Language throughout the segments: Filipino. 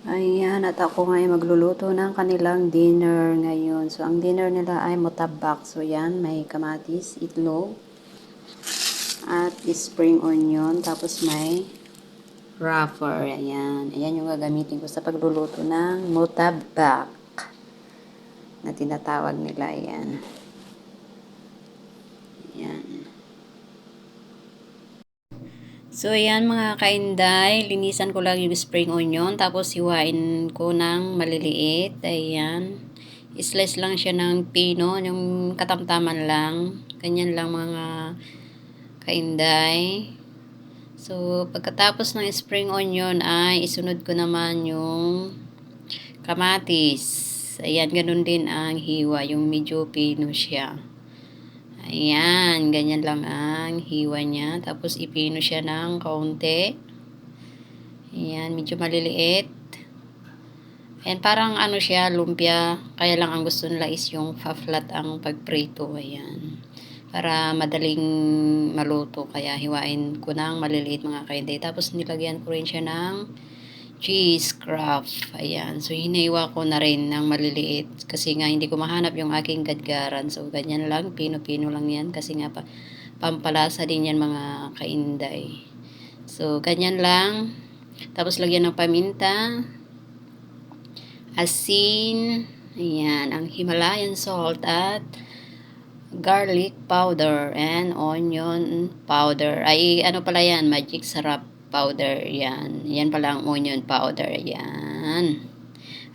Ayan, at ako ngayon magluluto ng kanilang dinner ngayon. So, ang dinner nila ay mutabak. So, yan, may kamatis, itlog, at spring onion. Tapos may wrapper. Ayan. Ayan yung gagamitin ko sa pagluluto ng mutabak na tinatawag nila. Ayan. Ayan. So, ayan mga kainday, linisan ko lang yung spring onion, tapos hiwain ko ng maliliit. Ayan. Slice lang siya ng pino, yung katamtaman lang. Ganyan lang mga kainday. So, pagkatapos ng spring onion ay isunod ko naman yung kamatis. Ayan, ganun din ang hiwa, yung medyo pino siya. Ayan, ganyan lang ang hiwa niya. Tapos ipino siya ng kaunti. Ayan, medyo maliliit. Ayan, parang ano siya, lumpia. Kaya lang ang gusto nila is yung flat ang pagprito. Ayan. Para madaling maluto. Kaya hiwain ko ng maliliit mga kainday. Tapos nilagyan ko rin siya ng cheese craft. Ayan. So, hiniwa ko na rin ng maliliit. Kasi nga, hindi ko mahanap yung aking gadgaran. So, ganyan lang. Pino-pino lang yan. Kasi nga, pampalasa din yan mga kainday. So, ganyan lang. Tapos, lagyan ng paminta, asin, ayan, ang Himalayan salt at garlic powder and onion powder. Ay, ano pala yan? Magic sarap powder. Yan. Yan pala ang onion powder. Yan.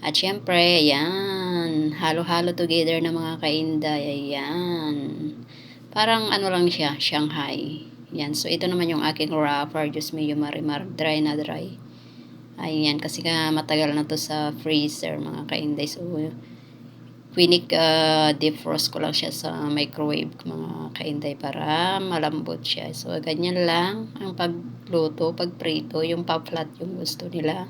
At syempre, yan. Halo-halo together na mga kainday. Ayan. Parang ano lang siya, Shanghai. Yan. So, ito naman yung aking wrapper. Diyos me, yung marimar. Dry na dry. Ayan. Kasi nga matagal na to sa freezer mga kainday. So, defrost ko lang siya sa microwave mga kainday para malambot siya. So, ganyan lang ang pagluto, pagprito, yung pa-flat yung gusto nila.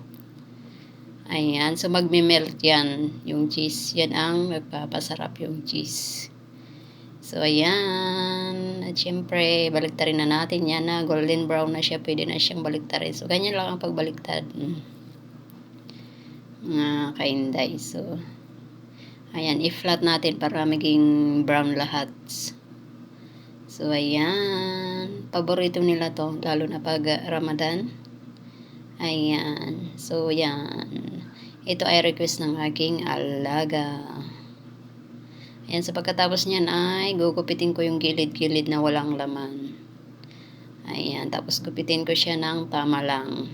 Ayan. So, magme-melt yan. Yung cheese, yan ang magpapasarap yung cheese. So, ayan. At syempre, baliktarin na natin yan na golden brown na siya. Pwede na siyang baliktarin. So, ganyan lang ang pagbaliktad. Mga kainday. So, ayan, i-flat natin para maging brown lahat. So, ayan. Paborito nila to, lalo na pag Ramadan. Ayan. So, ayan. Ito ay request ng aking alaga. Ayan, so pagkatapos niyan ay gugupitin ko yung gilid-gilid na walang laman. Ayan, tapos gupitin ko siya ng tama lang.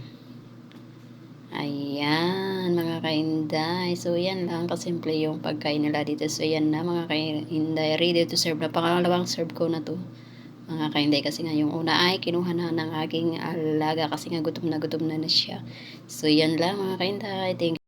Ayan, mga kainday. So, yan lang kasimple yung pagkain nila dito. So, yan na mga kainday. Ready to serve na. Pangalawang serve ko na to. Mga kainday. Kasi nga yung una ay kinuha na ng aking alaga. Kasi nga gutom na siya. So, yan lang mga kainday. Thank you.